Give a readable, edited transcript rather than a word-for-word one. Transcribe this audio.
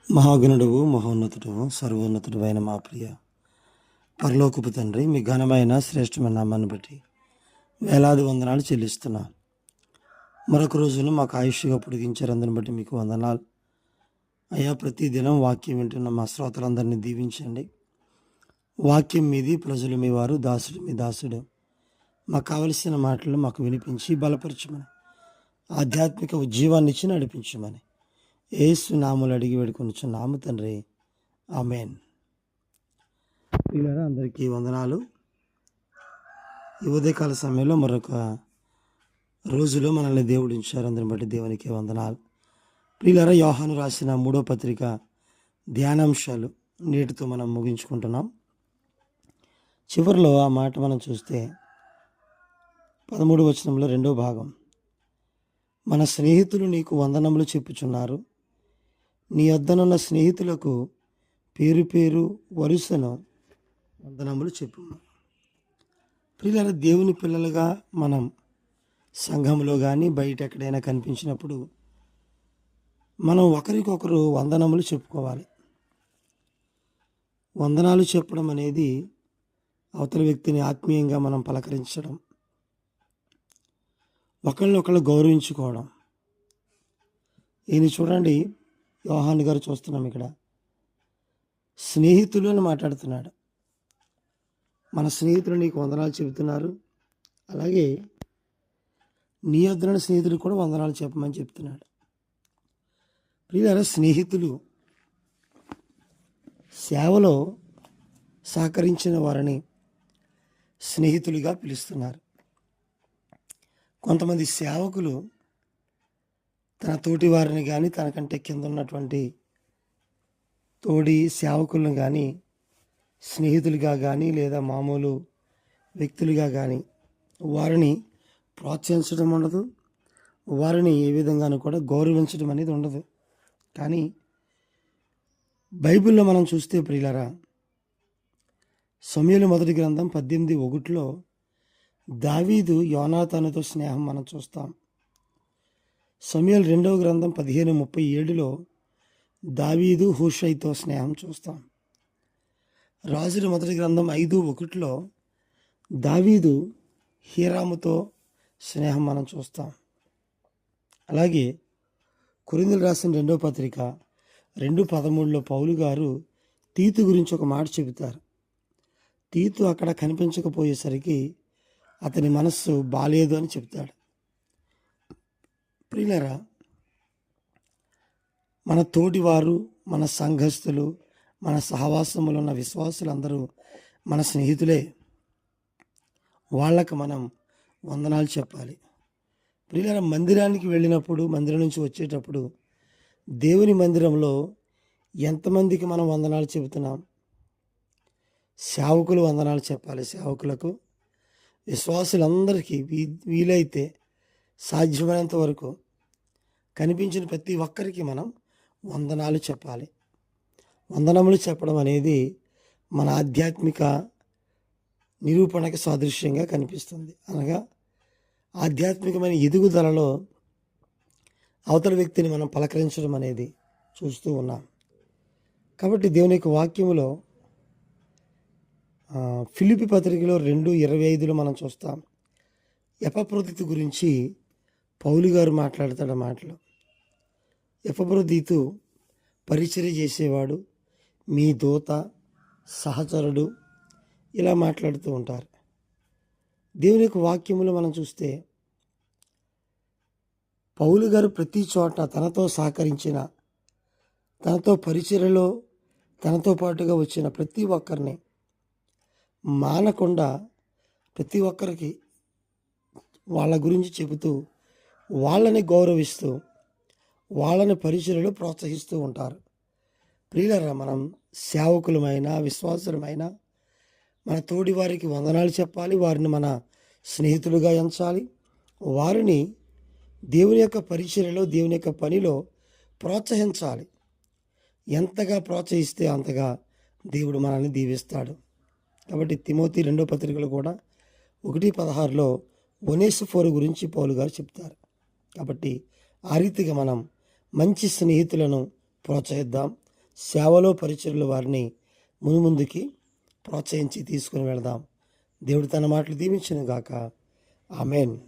మహాగణుడువు మహోన్నతుడు సర్వోన్నతుడు అయిన మా ప్రియ పరలోకపు తండ్రి, మీ ఘనమైన శ్రేష్టమైన నామాన్ని బట్టి వేలాది వందనాలు చెల్లిస్తున్నాను. మరొక రోజును మాకు ఆయుష్గా పొడిగించారు, అందుని బట్టి మీకు వందనాలు అయ్యా. ప్రతిదినం వాక్యం వింటున్న మా శ్రోతలందరినీ దీవించండి. వాక్యం మీది, ప్రజలు మీ వారు, దాసుడు మీ దాసుడు. మాకు కావలసిన మాటలు మాకు వినిపించి బలపరచమని, ఆధ్యాత్మిక ఉజ్జీవాన్ని ఇచ్చి నడిపించమని యేసు నామములు అడిగి వేడుకొనుచున్నాము తండ్రి, ఆమేన్. ప్రియులారా, అందరికీ వందనాలు. ఈ ఉదయకాల సమయంలో మరొక రోజులో మనల్ని దేవుడు ఉంచారు, అందరిని బట్టి దేవునికి వందనాలు. ప్రియులారా, యోహాను రాసిన 3వ పత్రిక ధ్యానాంశాలు నేటితో మనం ముగించుకుంటున్నాం. చివరిలో ఆ మాట మనం చూస్తే 13వ వచనంలో 2వ భాగం, మన స్నేహితులు నీకు వందనములు చెప్పుచున్నారు, నీ వద్దనున్న స్నేహితులకు పేరు పేరు వరుసను వందనములు చెప్పు. ప్రియులారా, దేవుని పిల్లలుగా మనం సంఘంలో కానీ బయట ఎక్కడైనా కనిపించినప్పుడు మనం ఒకరికొకరు వందనములు చెప్పుకోవాలి. వందనాలు చెప్పడం అనేది అవతల వ్యక్తిని ఆత్మీయంగా మనం పలకరించడం, ఒకళ్ళనొకళ్ళు గౌరవించుకోవడం. ఈయన చూడండి, యోహాను గారు చూస్తున్నాం ఇక్కడ స్నేహితులు అని మాట్లాడుతున్నాడు. మన స్నేహితులు నీకు వందనాలు చెబుతున్నారు, అలాగే నీ వద్దన స్నేహితులు కూడా వందనాలు చెప్పమని చెప్తున్నాడు. ప్రియులారా, స్నేహితులు సేవలో సహకరించిన వారిని స్నేహితులుగా పిలుస్తున్నారు. కొంతమంది సేవకులు తన తోటి వారిని కానీ, తనకంటే కింద ఉన్నటువంటి తోడి సేవకులను కానీ స్నేహితులుగా కానీ లేదా మామూలు వ్యక్తులుగా కానీ వారిని ప్రోత్సహించడం ఉండదు, వారిని ఏ విధంగానూ కూడా గౌరవించడం అనేది ఉండదు. కానీ బైబిల్లో మనం చూస్తే ప్రియులారా, సమూయేలు మొదటి గ్రంథం 18:1 దావీదు యోనాతానుతో స్నేహం మనం చూస్తాం. సమూయేలు 2వ గ్రంథం 15:37 దావీదు హూషైతో స్నేహం చూస్తాం. రాజుల మొదటి గ్రంథం 5:1 దావీదు హీరాముతో స్నేహం మనం చూస్తాం. అలాగే కొరింథీయులు రాసిన 2వ పత్రిక 2:13 పౌలు గారు తీతు గురించి ఒక మాట చెబుతారు. తీతు అక్కడ కనిపించకపోయేసరికి అతని మనస్సు బాలేదు అని చెప్తాడు. ప్రియులారా, మన తోటివారు, మన సంఘస్థులు, మన సహవాసములు ఉన్న విశ్వాసులందరూ మన స్నేహితులే. వాళ్ళకు మనం వందనాలు చెప్పాలి. ప్రియులారా, మందిరానికి వెళ్ళినప్పుడు, మందిరం నుంచి వచ్చేటప్పుడు దేవుని మందిరంలో ఎంతమందికి మనం వందనాలు చెబుతున్నాం? సేవకులు వందనాలు చెప్పాలి. సేవకులకు, విశ్వాసులందరికీ వీలైతే సాధ్యమైనంత వరకు కనిపించిన ప్రతి ఒక్కరికి మనం వందనాలు చెప్పాలి. వందనములు చెప్పడం అనేది మన ఆధ్యాత్మిక నిరూపణకి సాదృశ్యంగా కనిపిస్తుంది. అనగా ఆధ్యాత్మికమైన ఎదుగుదలలో అవతల వ్యక్తిని మనం పలకరించడం అనేది చూస్తూ ఉన్నాం. కాబట్టి దేవుని యొక్క వాక్యములో ఫిలిప్పీ పత్రికలో 2:25 మనం చూస్తాం. ఎపఫ్రోదితు గురించి పౌలు గారు మాట్లాడతాడు మాటలు. ఎపఫ్రోదితు పరిచర్య చేసేవాడు, మీ దూత, సహచరుడు, ఇలా మాట్లాడుతూ ఉంటారు. దేవుని యొక్క వాక్యములో మనం చూస్తే పౌలు గారు ప్రతి చోట తనతో సహకరించిన, తనతో పరిచర్యలో తనతో పాటుగా వచ్చిన ప్రతి ఒక్కరిని మానకుండా ప్రతి ఒక్కరికి వాళ్ళ గురించి చెబుతూ, వాళ్ళని గౌరవిస్తూ, వాళ్ళని పరిచర్యలో ప్రోత్సహిస్తూ ఉంటారు. ప్రియులారా, మనం సేవకులమైన, విశ్వాసులమైన మన తోడి వారికి వందనాలు చెప్పాలి. వారిని మన స్నేహితులుగా ఎంచాలి. వారిని దేవుని యొక్క పరిచర్యలో, దేవుని యొక్క పనిలో ప్రోత్సహించాలి. ఎంతగా ప్రోత్సహిస్తే అంతగా దేవుడు మనల్ని దీవిస్తాడు. కాబట్టి తిమోతి 2వ పత్రికలో కూడా 1:16 ఒనేసిఫోరు గురించి పౌలు గారు చెప్తారు. కాబట్టి ఆ రీతిగా మనం మంచి స్నేహితులను ప్రోత్సహిద్దాం. సేవలో పరిచర్లు వారిని మునుముందుకి ప్రోత్సహించి తీసుకుని వెళదాం. దేవుడు తన మాటలు దీవించును గాక. ఆమేన్.